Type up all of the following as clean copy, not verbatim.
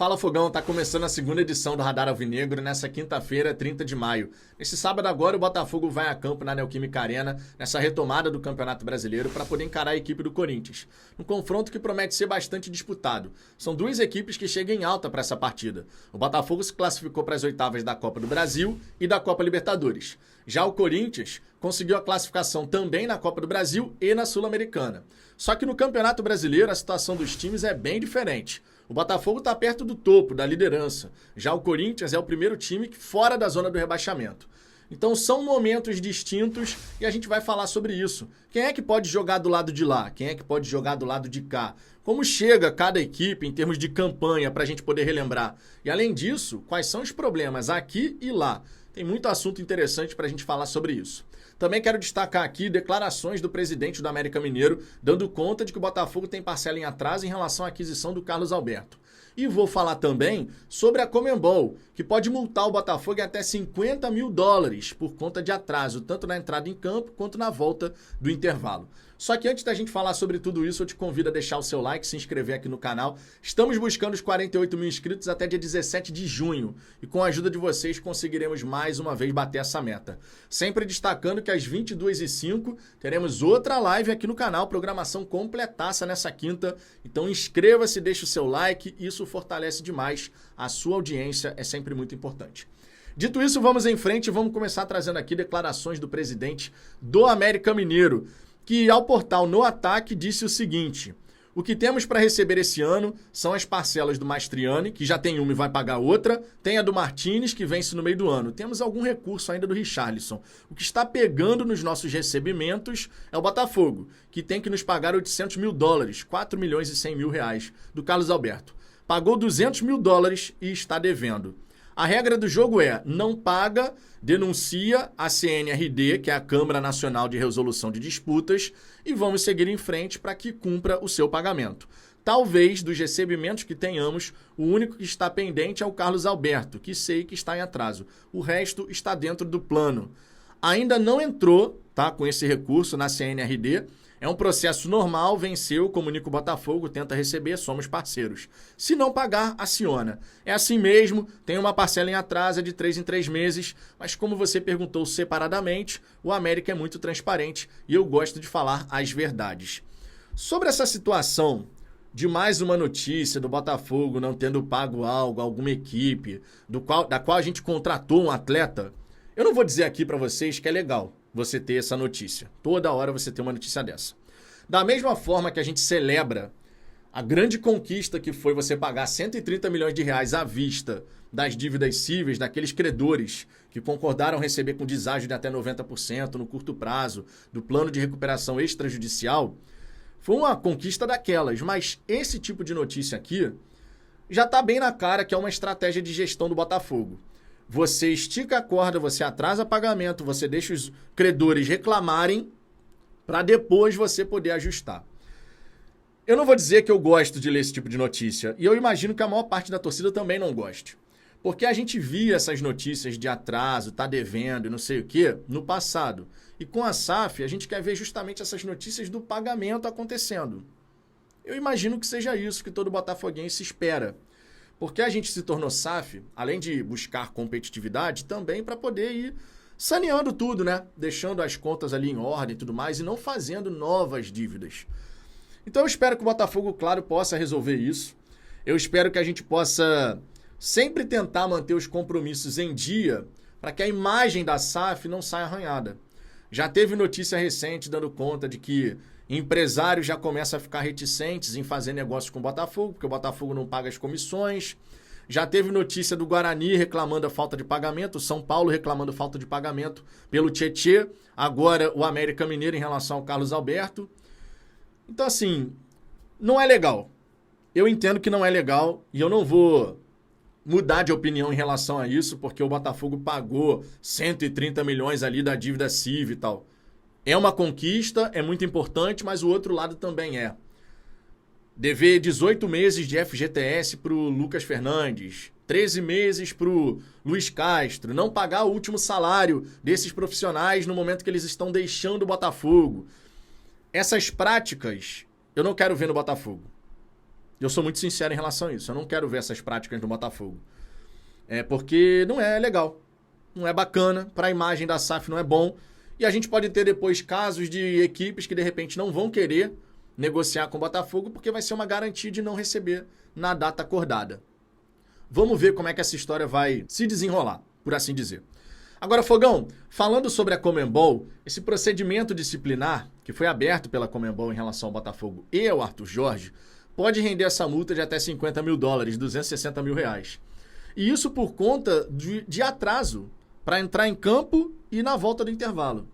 Fala Fogão, tá começando a segunda edição do Radar Alvinegro nessa quinta-feira, 30 de maio. Nesse sábado agora o Botafogo vai a campo na Neoquímica Arena, nessa retomada do Campeonato Brasileiro, para poder encarar a equipe do Corinthians. Um confronto que promete ser bastante disputado. São duas equipes que chegam em alta para essa partida. O Botafogo se classificou para as oitavas da Copa do Brasil e da Copa Libertadores. Já o Corinthians conseguiu a classificação também na Copa do Brasil e na Sul-Americana. Só que no Campeonato Brasileiro a situação dos times é bem diferente. O Botafogo está perto do topo, da liderança. Já o Corinthians é o primeiro time fora da zona do rebaixamento. Então são momentos distintos e a gente vai falar sobre isso. Quem é que pode jogar do lado de lá? Quem é que pode jogar do lado de cá? Como chega cada equipe em termos de campanha para a gente poder relembrar? E além disso, quais são os problemas aqui e lá? Tem muito assunto interessante para a gente falar sobre isso. Também quero destacar aqui declarações do presidente do América Mineiro, dando conta de que o Botafogo tem parcela em atraso em relação à aquisição do Carlos Alberto. E vou falar também sobre a Conmebol, que pode multar o Botafogo em até $50 mil por conta de atraso, tanto na entrada em campo quanto na volta do intervalo. Só que antes da gente falar sobre tudo isso, eu te convido a deixar o seu like, se inscrever aqui no canal. Estamos buscando os 48 mil inscritos até dia 17 de junho. E com a ajuda de vocês conseguiremos mais uma vez bater essa meta. Sempre destacando que às 22h05 teremos outra live aqui no canal, programação completaça nessa quinta. Então inscreva-se, deixe o seu like, isso fortalece demais. A sua audiência é sempre muito importante. Dito isso, vamos em frente e vamos começar trazendo aqui declarações do presidente do América Mineiro, que ao portal No Ataque disse o seguinte: o que temos para receber esse ano são as parcelas do Mastriani, que já tem uma e vai pagar outra, tem a do Martínez, que vence no meio do ano. Temos algum recurso ainda do Richarlison. O que está pegando nos nossos recebimentos é o Botafogo, que tem que nos pagar $800 mil, 4 milhões e 100 mil reais, do Carlos Alberto. Pagou $200 mil e está devendo. A regra do jogo é: não paga, denuncia a CNRD, que é a Câmara Nacional de Resolução de Disputas, e vamos seguir em frente para que cumpra o seu pagamento. Talvez, dos recebimentos que tenhamos, o único que está pendente é o Carlos Alberto, que sei que está em atraso. O resto está dentro do plano. Ainda não entrou, com esse recurso na CNRD. É um processo normal, venceu, comunica o Botafogo, tenta receber, somos parceiros. Se não pagar, aciona. É assim mesmo, tem uma parcela em atraso de 3 em 3 meses, mas como você perguntou separadamente, o América é muito transparente e eu gosto de falar as verdades. Sobre essa situação de mais uma notícia do Botafogo não tendo pago algo, alguma equipe, da qual a gente contratou um atleta, eu não vou dizer aqui para vocês que é legal você ter essa notícia. Toda hora você tem uma notícia dessa. Da mesma forma que a gente celebra a grande conquista que foi você pagar R$130 milhões à vista das dívidas cíveis, daqueles credores que concordaram receber com deságio de até 90% no curto prazo, do plano de recuperação extrajudicial, foi uma conquista daquelas. Mas esse tipo de notícia aqui já está bem na cara que é uma estratégia de gestão do Botafogo. Você estica a corda, você atrasa pagamento, você deixa os credores reclamarem para depois você poder ajustar. Eu não vou dizer que eu gosto de ler esse tipo de notícia, e eu imagino que a maior parte da torcida também não goste. Porque a gente via essas notícias de atraso, tá devendo e não sei o quê, no passado. E com a SAF, a gente quer ver justamente essas notícias do pagamento acontecendo. Eu imagino que seja isso que todo botafoguense espera. Porque a gente se tornou SAF, além de buscar competitividade, também para poder ir saneando tudo, né? Deixando as contas ali em ordem e tudo mais e não fazendo novas dívidas. Então eu espero que o Botafogo, claro, possa resolver isso. Eu espero que a gente possa sempre tentar manter os compromissos em dia para que a imagem da SAF não saia arranhada. Já teve notícia recente dando conta de que empresários já começam a ficar reticentes em fazer negócio com o Botafogo, porque o Botafogo não paga as comissões. Já teve notícia do Guarani reclamando a falta de pagamento, o São Paulo reclamando falta de pagamento pelo Tietê, agora o América Mineiro em relação ao Carlos Alberto. Então, assim, não é legal. Eu entendo que não é legal e eu não vou mudar de opinião em relação a isso, porque o Botafogo pagou 130 milhões ali da dívida CIV e tal. É uma conquista, é muito importante, mas o outro lado também é. Dever 18 meses de FGTS para o Lucas Fernandes, 13 meses para o Luiz Castro, não pagar o último salário desses profissionais no momento que eles estão deixando o Botafogo. Essas práticas eu não quero ver no Botafogo. Eu sou muito sincero em relação a isso. Eu não quero ver essas práticas no Botafogo. Porque não é legal. Não é bacana. Para a imagem da SAF não é bom. E a gente pode ter depois casos de equipes que de repente não vão querer negociar com o Botafogo porque vai ser uma garantia de não receber na data acordada. Vamos ver como é que essa história vai se desenrolar, por assim dizer. Agora, Fogão, falando sobre a Conmebol, esse procedimento disciplinar que foi aberto pela Conmebol em relação ao Botafogo e ao Arthur Jorge, pode render essa multa de até $50 mil, 260 mil reais. E isso por conta de atraso para entrar em campo e na volta do intervalo.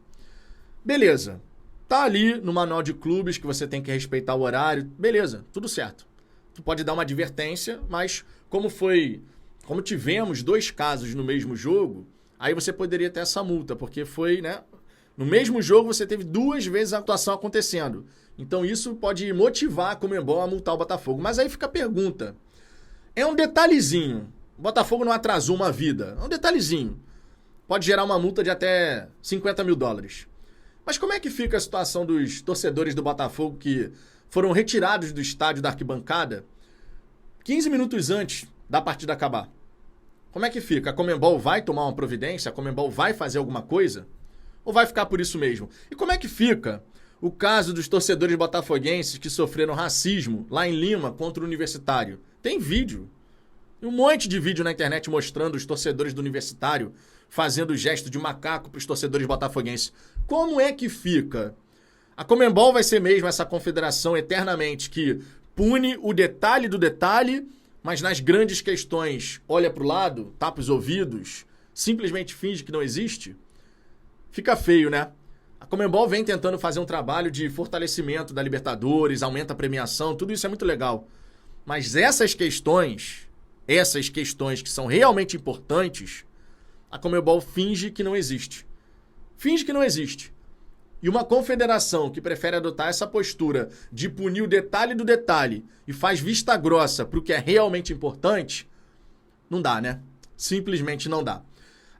Beleza, tá ali no manual de clubes que você tem que respeitar o horário, beleza, tudo certo. Tu pode dar uma advertência, mas como tivemos 2 casos no mesmo jogo, aí você poderia ter essa multa, porque foi, né? No mesmo jogo você teve 2 vezes a atuação acontecendo. Então isso pode motivar a Conmebol a multar o Botafogo. Mas aí fica a pergunta. É um detalhezinho. O Botafogo não atrasou uma vida. É um detalhezinho. Pode gerar uma multa de até $50 mil. Mas como é que fica a situação dos torcedores do Botafogo que foram retirados do estádio da arquibancada 15 minutos antes da partida acabar? Como é que fica? A Conmebol vai tomar uma providência? A Conmebol vai fazer alguma coisa? Ou vai ficar por isso mesmo? E como é que fica o caso dos torcedores botafoguenses que sofreram racismo lá em Lima contra o Universitário? Tem vídeo. Um monte de vídeo na internet mostrando os torcedores do Universitário fazendo o gesto de macaco para os torcedores botafoguenses. Como é que fica? A Conmebol vai ser mesmo essa confederação eternamente que pune o detalhe do detalhe, mas nas grandes questões olha para o lado, tapa os ouvidos, simplesmente finge que não existe? Fica feio, né? A Conmebol vem tentando fazer um trabalho de fortalecimento da Libertadores, aumenta a premiação, tudo isso é muito legal. Mas essas questões que são realmente importantes, a Conmebol finge que não existe. Finge que não existe. E uma confederação que prefere adotar essa postura de punir o detalhe do detalhe e faz vista grossa para o que é realmente importante, não dá, né? Simplesmente não dá.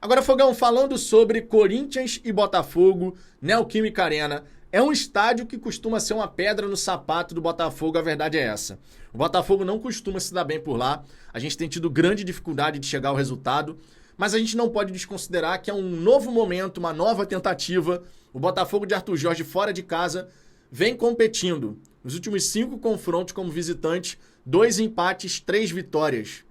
Agora, Fogão, falando sobre Corinthians e Botafogo, Neoquímica Arena, é um estádio que costuma ser uma pedra no sapato do Botafogo, a verdade é essa. O Botafogo não costuma se dar bem por lá, a gente tem tido grande dificuldade de chegar ao resultado, mas a gente não pode desconsiderar que é um novo momento, uma nova tentativa. O Botafogo de Arthur Jorge fora de casa vem competindo. Nos últimos 5 confrontos como visitante, 2 empates, 3 vitórias.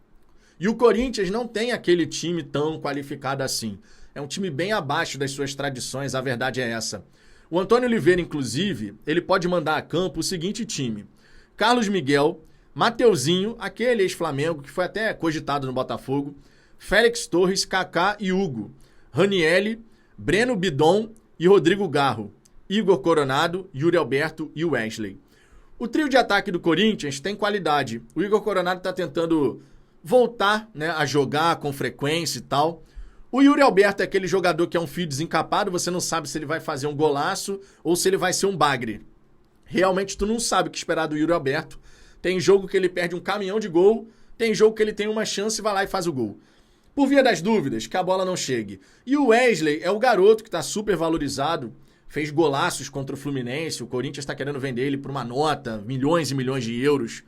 E o Corinthians não tem aquele time tão qualificado assim. É um time bem abaixo das suas tradições, a verdade é essa. O Antônio Oliveira, inclusive, ele pode mandar a campo o seguinte time. Carlos Miguel, Mateuzinho, aquele ex-Flamengo que foi até cogitado no Botafogo, Félix Torres, Kaká e Hugo, Ranielli, Breno Bidon e Rodrigo Garro, Igor Coronado, Yuri Alberto e Wesley. O trio de ataque do Corinthians tem qualidade. O Igor Coronado está tentando voltar, né, a jogar com frequência e tal. O Yuri Alberto é aquele jogador que é um fio desencapado, você não sabe se ele vai fazer um golaço ou se ele vai ser um bagre. Realmente tu não sabe o que esperar do Yuri Alberto. Tem jogo que ele perde um caminhão de gol, tem jogo que ele tem uma chance e vai lá e faz o gol. Por via das dúvidas, que a bola não chegue. E o Wesley é o garoto que está super valorizado, fez golaços contra o Fluminense, o Corinthians está querendo vender ele por uma nota, milhões e milhões de euros,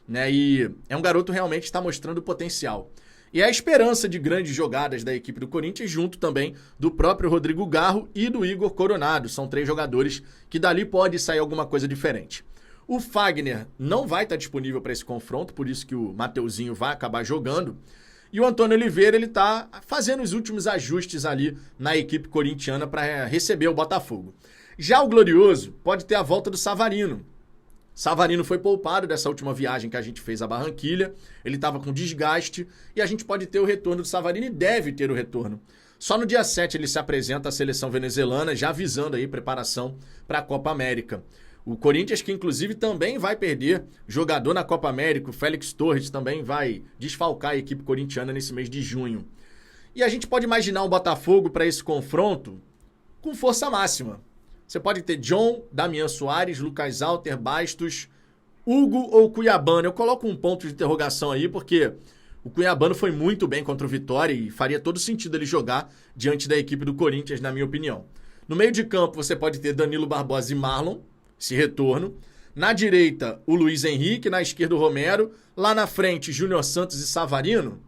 né? E é um garoto realmente que está mostrando potencial. E é a esperança de grandes jogadas da equipe do Corinthians, junto também do próprio Rodrigo Garro e do Igor Coronado. São 3 jogadores que dali pode sair alguma coisa diferente. O Fagner não vai estar disponível para esse confronto, por isso que o Mateuzinho vai acabar jogando. E o Antônio Oliveira, ele está fazendo os últimos ajustes ali na equipe corintiana para receber o Botafogo. Já o Glorioso pode ter a volta do Savarino. Savarino foi poupado dessa última viagem que a gente fez a Barranquilha. Ele estava com desgaste e a gente pode ter o retorno do Savarino e deve ter o retorno. Só no dia 7 ele se apresenta à seleção venezuelana, já visando aí preparação para a Copa América. O Corinthians, que inclusive também vai perder jogador na Copa América, o Félix Torres também vai desfalcar a equipe corintiana nesse mês de junho. E a gente pode imaginar um Botafogo para esse confronto com força máxima. Você pode ter John, Damian Soares, Lucas Alter, Bastos, Hugo ou Cuiabano. Eu coloco um ponto de interrogação aí, porque o Cuiabano foi muito bem contra o Vitória e faria todo sentido ele jogar diante da equipe do Corinthians, na minha opinião. No meio de campo, você pode ter Danilo Barbosa e Marlon, esse retorno. Na direita, o Luiz Henrique, na esquerda o Romero, lá na frente, Júnior Santos e Savarino,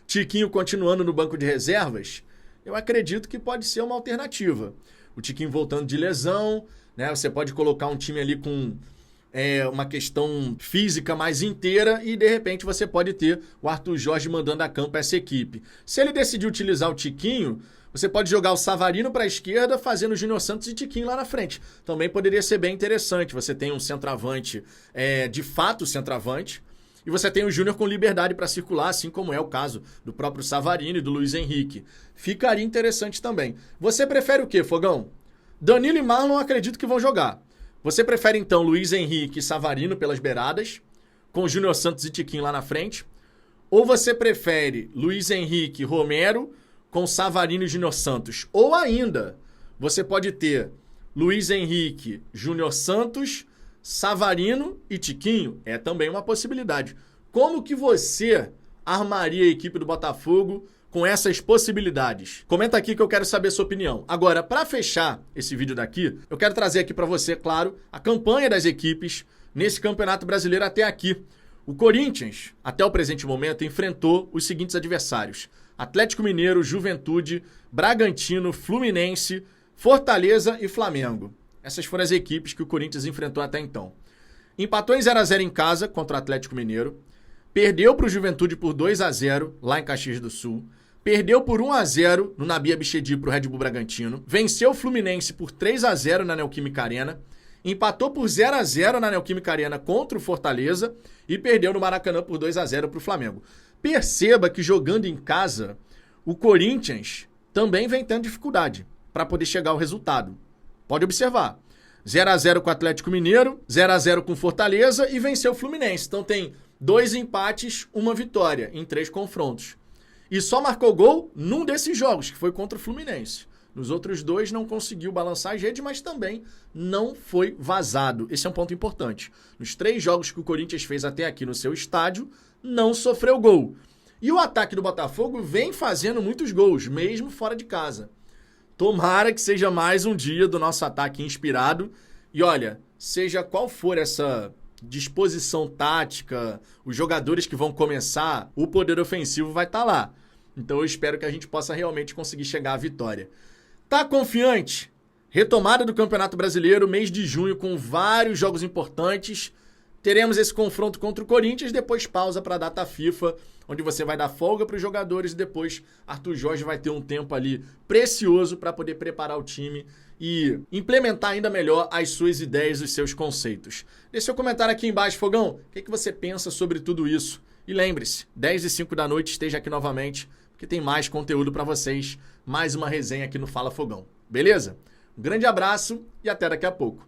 Tiquinho continuando no banco de reservas, eu acredito que pode ser uma alternativa. O Tiquinho voltando de lesão, né? Você pode colocar um time ali com uma questão física mais inteira e, de repente, você pode ter o Arthur Jorge mandando a campo essa equipe. Se ele decidir utilizar o Tiquinho, você pode jogar o Savarino para a esquerda, fazendo o Júnior Santos e Tiquinho lá na frente. Também poderia ser bem interessante. Você tem um centroavante, de fato centroavante, e você tem o Júnior com liberdade para circular, assim como é o caso do próprio Savarino e do Luiz Henrique. Ficaria interessante também. Você prefere o quê, Fogão? Danilo e Marlon acredito que vão jogar. Você prefere, então, Luiz Henrique e Savarino pelas beiradas, com Júnior Santos e Tiquinho lá na frente? Ou você prefere Luiz Henrique e Romero com Savarino e Júnior Santos? Ou ainda, você pode ter Luiz Henrique, Júnior Santos, Savarino e Tiquinho? É também uma possibilidade. Como que você armaria a equipe do Botafogo com essas possibilidades? Comenta aqui que eu quero saber a sua opinião. Agora, para fechar esse vídeo daqui, eu quero trazer aqui para você, claro, a campanha das equipes nesse Campeonato Brasileiro até aqui. O Corinthians, até o presente momento, enfrentou os seguintes adversários: Atlético Mineiro, Juventude, Bragantino, Fluminense, Fortaleza e Flamengo. Essas foram as equipes que o Corinthians enfrentou até então. Empatou em 0x0 em casa contra o Atlético Mineiro, perdeu para o Juventude por 2x0 lá em Caxias do Sul, perdeu por 1x0 no Nabi Abichedi para o Red Bull Bragantino, venceu o Fluminense por 3x0 na Neoquímica Arena, empatou por 0x0 na Neoquímica Arena contra o Fortaleza e perdeu no Maracanã por 2x0 para o Flamengo. Perceba que jogando em casa, o Corinthians também vem tendo dificuldade para poder chegar ao resultado. Pode observar. 0x0 com o Atlético Mineiro, 0x0 com o Fortaleza e venceu o Fluminense. Então tem 2 empates, 1 vitória em 3 confrontos. E só marcou gol num desses jogos, que foi contra o Fluminense. Nos outros 2 não conseguiu balançar as redes, mas também não foi vazado. Esse é um ponto importante. Nos 3 jogos que o Corinthians fez até aqui no seu estádio, não sofreu gol. E o ataque do Botafogo vem fazendo muitos gols, mesmo fora de casa. Tomara que seja mais um dia do nosso ataque inspirado. E olha, seja qual for essa disposição tática, os jogadores que vão começar, o poder ofensivo vai estar lá. Então eu espero que a gente possa realmente conseguir chegar à vitória. Tá confiante? Retomada do Campeonato Brasileiro, mês de junho, com vários jogos importantes. Teremos esse confronto contra o Corinthians, depois pausa para a data FIFA, onde você vai dar folga para os jogadores e depois Arthur Jorge vai ter um tempo ali precioso para poder preparar o time e implementar ainda melhor as suas ideias, os seus conceitos. Deixe seu comentário aqui embaixo, Fogão. O que você pensa sobre tudo isso? E lembre-se, 10h05 da noite esteja aqui novamente, porque tem mais conteúdo para vocês, mais uma resenha aqui no Fala Fogão. Beleza? Um grande abraço e até daqui a pouco.